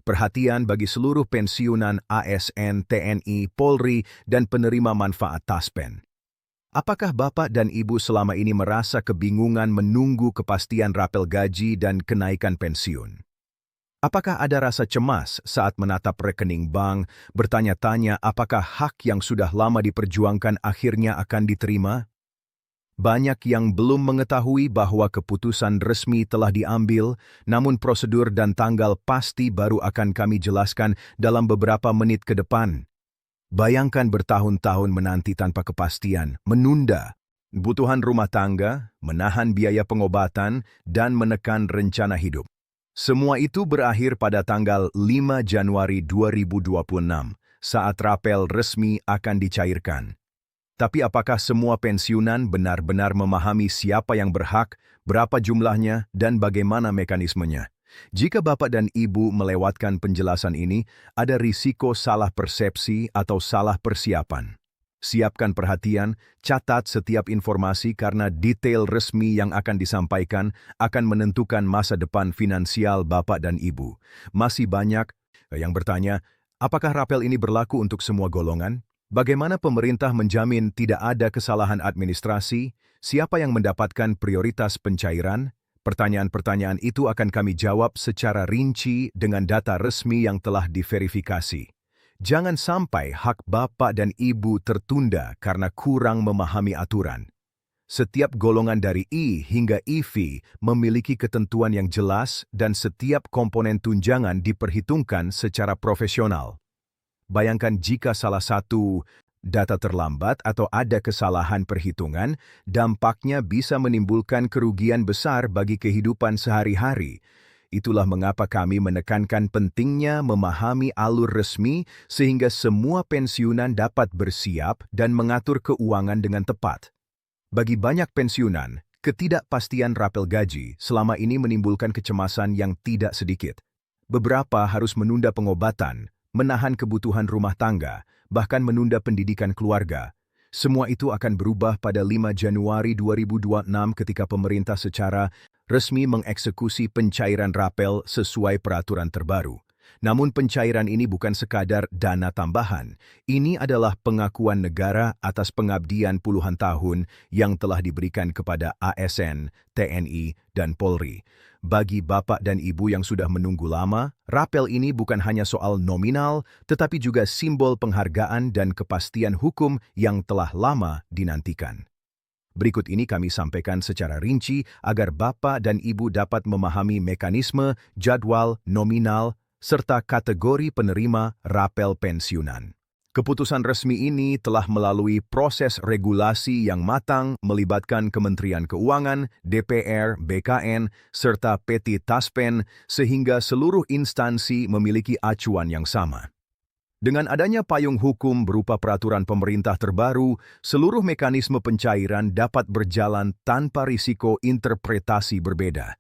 Perhatian bagi seluruh pensiunan ASN, TNI, Polri, dan penerima manfaat Taspen. Apakah Bapak dan Ibu selama ini merasa kebingungan menunggu kepastian rapel gaji dan kenaikan pensiun? Apakah ada rasa cemas saat menatap rekening bank, bertanya-tanya apakah hak yang sudah lama diperjuangkan akhirnya akan diterima? Banyak yang belum mengetahui bahwa keputusan resmi telah diambil, namun prosedur dan tanggal pasti baru akan kami jelaskan dalam beberapa menit ke depan. Bayangkan bertahun-tahun menanti tanpa kepastian, menunda kebutuhan rumah tangga, menahan biaya pengobatan, dan menekan rencana hidup. Semua itu berakhir pada tanggal 5 Januari 2026, saat rapel resmi akan dicairkan. Tapi apakah semua pensiunan benar-benar memahami siapa yang berhak, berapa jumlahnya, dan bagaimana mekanismenya? Jika Bapak dan Ibu melewatkan penjelasan ini, ada risiko salah persepsi atau salah persiapan. Siapkan perhatian, catat setiap informasi karena detail resmi yang akan disampaikan akan menentukan masa depan finansial Bapak dan Ibu. Masih banyak yang bertanya, apakah rapel ini berlaku untuk semua golongan? Bagaimana pemerintah menjamin tidak ada kesalahan administrasi? Siapa yang mendapatkan prioritas pencairan? Pertanyaan-pertanyaan itu akan kami jawab secara rinci dengan data resmi yang telah diverifikasi. Jangan sampai hak Bapak dan Ibu tertunda karena kurang memahami aturan. Setiap golongan dari I hingga IV memiliki ketentuan yang jelas dan setiap komponen tunjangan diperhitungkan secara profesional. Bayangkan jika salah satu data terlambat atau ada kesalahan perhitungan, dampaknya bisa menimbulkan kerugian besar bagi kehidupan sehari-hari. Itulah mengapa kami menekankan pentingnya memahami alur resmi sehingga semua pensiunan dapat bersiap dan mengatur keuangan dengan tepat. Bagi banyak pensiunan, ketidakpastian rapel gaji selama ini menimbulkan kecemasan yang tidak sedikit. Beberapa harus menunda pengobatan, menahan kebutuhan rumah tangga, bahkan menunda pendidikan keluarga. Semua itu akan berubah pada 5 Januari 2026 ketika pemerintah secara resmi mengeksekusi pencairan rapel sesuai peraturan terbaru. Namun pencairan ini bukan sekadar dana tambahan. Ini adalah pengakuan negara atas pengabdian puluhan tahun yang telah diberikan kepada ASN, TNI, dan Polri. Bagi Bapak dan Ibu yang sudah menunggu lama, rapel ini bukan hanya soal nominal, tetapi juga simbol penghargaan dan kepastian hukum yang telah lama dinantikan. Berikut ini kami sampaikan secara rinci agar Bapak dan Ibu dapat memahami mekanisme, jadwal, nominal, serta kategori penerima rapel pensiunan. Keputusan resmi ini telah melalui proses regulasi yang matang melibatkan Kementerian Keuangan, DPR, BKN, serta PT Taspen sehingga seluruh instansi memiliki acuan yang sama. Dengan adanya payung hukum berupa peraturan pemerintah terbaru, seluruh mekanisme pencairan dapat berjalan tanpa risiko interpretasi berbeda.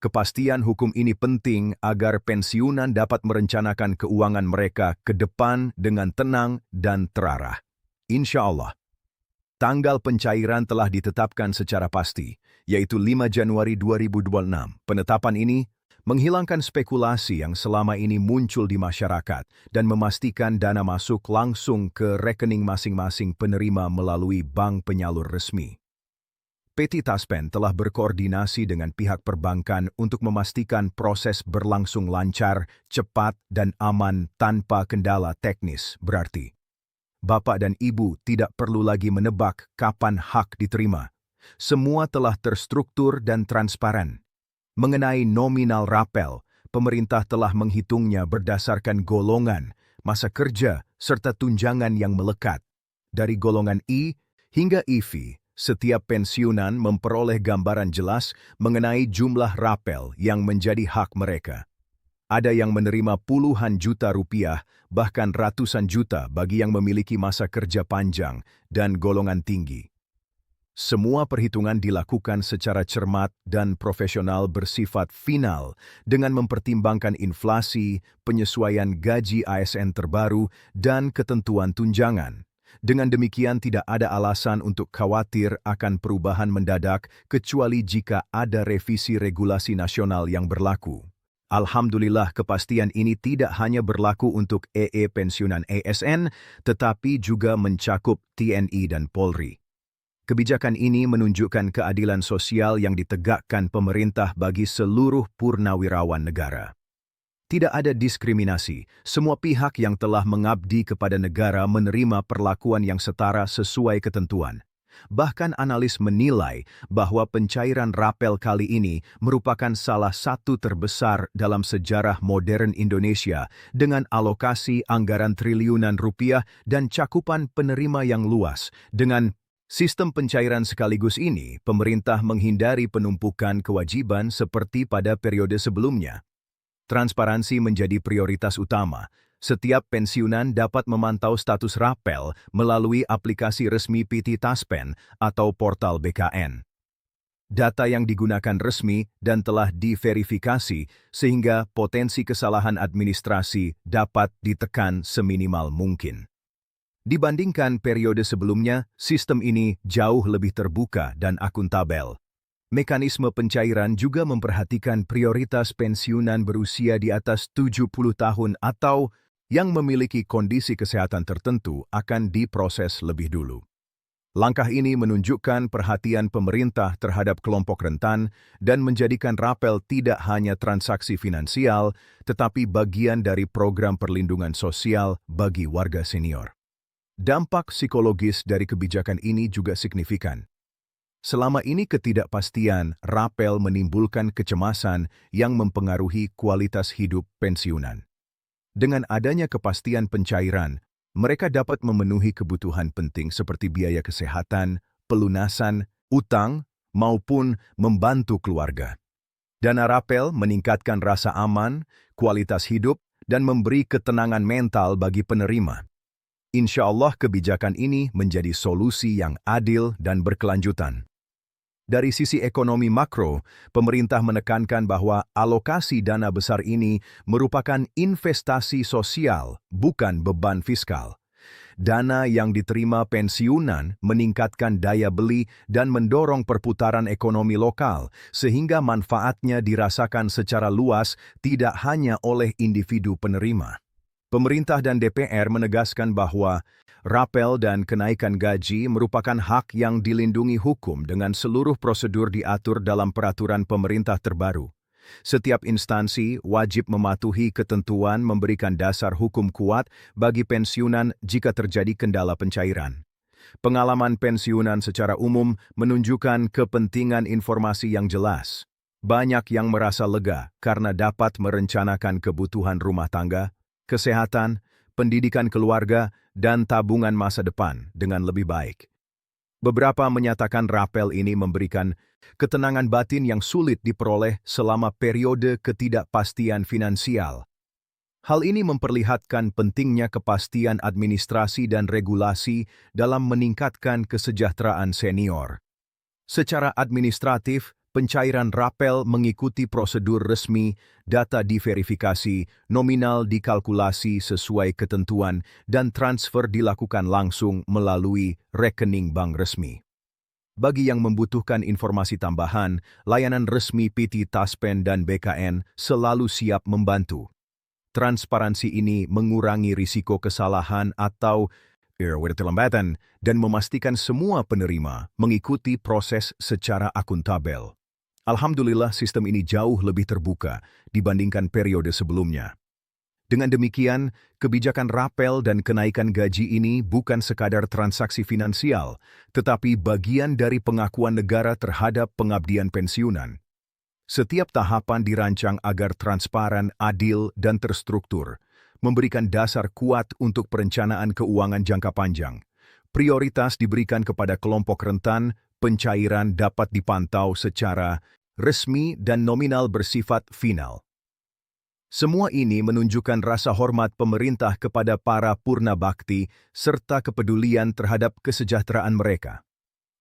Kepastian hukum ini penting agar pensiunan dapat merencanakan keuangan mereka ke depan dengan tenang dan terarah. Insya Allah, tanggal pencairan telah ditetapkan secara pasti, yaitu 5 Januari 2026. Penetapan ini menghilangkan spekulasi yang selama ini muncul di masyarakat dan memastikan dana masuk langsung ke rekening masing-masing penerima melalui bank penyalur resmi. PT Taspen telah berkoordinasi dengan pihak perbankan untuk memastikan proses berlangsung lancar, cepat, dan aman tanpa kendala teknis. Berarti, Bapak dan Ibu tidak perlu lagi menebak kapan hak diterima. Semua telah terstruktur dan transparan. Mengenai nominal rapel, pemerintah telah menghitungnya berdasarkan golongan, masa kerja, serta tunjangan yang melekat. Dari golongan I hingga IV, setiap pensiunan memperoleh gambaran jelas mengenai jumlah rapel yang menjadi hak mereka. Ada yang menerima puluhan juta rupiah, bahkan ratusan juta bagi yang memiliki masa kerja panjang dan golongan tinggi. Semua perhitungan dilakukan secara cermat dan profesional bersifat final dengan mempertimbangkan inflasi, penyesuaian gaji ASN terbaru, dan ketentuan tunjangan. Dengan demikian tidak ada alasan untuk khawatir akan perubahan mendadak kecuali jika ada revisi regulasi nasional yang berlaku. Alhamdulillah kepastian ini tidak hanya berlaku untuk EE pensiunan ASN, tetapi juga mencakup TNI dan Polri. Kebijakan ini menunjukkan keadilan sosial yang ditegakkan pemerintah bagi seluruh purnawirawan negara. Tidak ada diskriminasi, semua pihak yang telah mengabdi kepada negara menerima perlakuan yang setara sesuai ketentuan. Bahkan analis menilai bahwa pencairan rapel kali ini merupakan salah satu terbesar dalam sejarah modern Indonesia dengan alokasi anggaran triliunan rupiah dan cakupan penerima yang luas. Dengan sistem pencairan sekaligus ini, pemerintah menghindari penumpukan kewajiban seperti pada periode sebelumnya. Transparansi menjadi prioritas utama. Setiap pensiunan dapat memantau status rapel melalui aplikasi resmi PT Taspen atau portal BKN. Data yang digunakan resmi dan telah diverifikasi sehingga potensi kesalahan administrasi dapat ditekan seminimal mungkin. Dibandingkan periode sebelumnya, sistem ini jauh lebih terbuka dan akuntabel. Mekanisme pencairan juga memperhatikan prioritas pensiunan berusia di atas 70 tahun atau yang memiliki kondisi kesehatan tertentu akan diproses lebih dulu. Langkah ini menunjukkan perhatian pemerintah terhadap kelompok rentan dan menjadikan rapel tidak hanya transaksi finansial, tetapi bagian dari program perlindungan sosial bagi warga senior. Dampak psikologis dari kebijakan ini juga signifikan. Selama ini ketidakpastian rapel menimbulkan kecemasan yang mempengaruhi kualitas hidup pensiunan. Dengan adanya kepastian pencairan, mereka dapat memenuhi kebutuhan penting seperti biaya kesehatan, pelunasan, utang, maupun membantu keluarga. Dana rapel meningkatkan rasa aman, kualitas hidup, dan memberi ketenangan mental bagi penerima. Insya Allah kebijakan ini menjadi solusi yang adil dan berkelanjutan. Dari sisi ekonomi makro, pemerintah menekankan bahwa alokasi dana besar ini merupakan investasi sosial, bukan beban fiskal. Dana yang diterima pensiunan meningkatkan daya beli dan mendorong perputaran ekonomi lokal, sehingga manfaatnya dirasakan secara luas tidak hanya oleh individu penerima. Pemerintah dan DPR menegaskan bahwa rapel dan kenaikan gaji merupakan hak yang dilindungi hukum dengan seluruh prosedur diatur dalam peraturan pemerintah terbaru. Setiap instansi wajib mematuhi ketentuan memberikan dasar hukum kuat bagi pensiunan jika terjadi kendala pencairan. Pengalaman pensiunan secara umum menunjukkan kepentingan informasi yang jelas. Banyak yang merasa lega karena dapat merencanakan kebutuhan rumah tangga, kesehatan, pendidikan keluarga, dan tabungan masa depan dengan lebih baik. Beberapa menyatakan rapel ini memberikan ketenangan batin yang sulit diperoleh selama periode ketidakpastian finansial. Hal ini memperlihatkan pentingnya kepastian administrasi dan regulasi dalam meningkatkan kesejahteraan senior. Secara administratif, pencairan rapel mengikuti prosedur resmi, data diverifikasi, nominal dikalkulasi sesuai ketentuan, dan transfer dilakukan langsung melalui rekening bank resmi. Bagi yang membutuhkan informasi tambahan, layanan resmi PT Taspen dan BKN selalu siap membantu. Transparansi ini mengurangi risiko kesalahan atau keterlambatan dan memastikan semua penerima mengikuti proses secara akuntabel. Alhamdulillah sistem ini jauh lebih terbuka dibandingkan periode sebelumnya. Dengan demikian, kebijakan rapel dan kenaikan gaji ini bukan sekadar transaksi finansial, tetapi bagian dari pengakuan negara terhadap pengabdian pensiunan. Setiap tahapan dirancang agar transparan, adil, dan terstruktur, memberikan dasar kuat untuk perencanaan keuangan jangka panjang. Prioritas diberikan kepada kelompok rentan, pencairan dapat dipantau secara resmi dan nominal bersifat final. Semua ini menunjukkan rasa hormat pemerintah kepada para purna bakti serta kepedulian terhadap kesejahteraan mereka.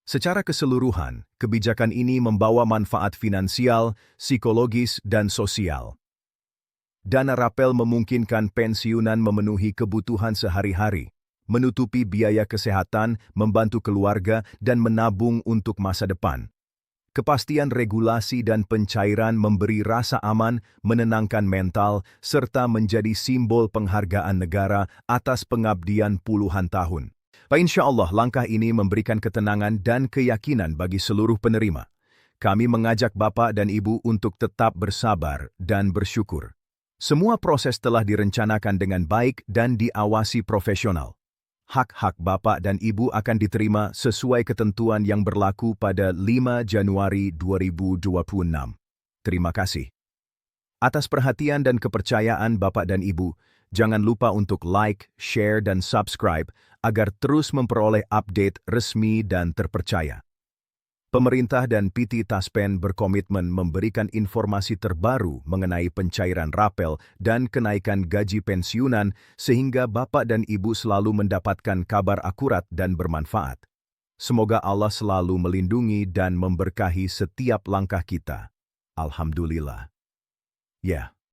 Secara keseluruhan, kebijakan ini membawa manfaat finansial, psikologis, dan sosial. Dana rapel memungkinkan pensiunan memenuhi kebutuhan sehari-hari, menutupi biaya kesehatan, membantu keluarga, dan menabung untuk masa depan. Kepastian regulasi dan pencairan memberi rasa aman, menenangkan mental, serta menjadi simbol penghargaan negara atas pengabdian puluhan tahun. InsyaAllah langkah ini memberikan ketenangan dan keyakinan bagi seluruh penerima. Kami mengajak Bapak dan Ibu untuk tetap bersabar dan bersyukur. Semua proses telah direncanakan dengan baik dan diawasi profesional. Hak-hak Bapak dan Ibu akan diterima sesuai ketentuan yang berlaku pada 5 Januari 2026. Terima kasih. Atas perhatian dan kepercayaan Bapak dan Ibu, jangan lupa untuk like, share, dan subscribe agar terus memperoleh update resmi dan terpercaya. Pemerintah dan PT Taspen berkomitmen memberikan informasi terbaru mengenai pencairan rapel dan kenaikan gaji pensiunan sehingga Bapak dan Ibu selalu mendapatkan kabar akurat dan bermanfaat. Semoga Allah selalu melindungi dan memberkahi setiap langkah kita. Alhamdulillah. Ya.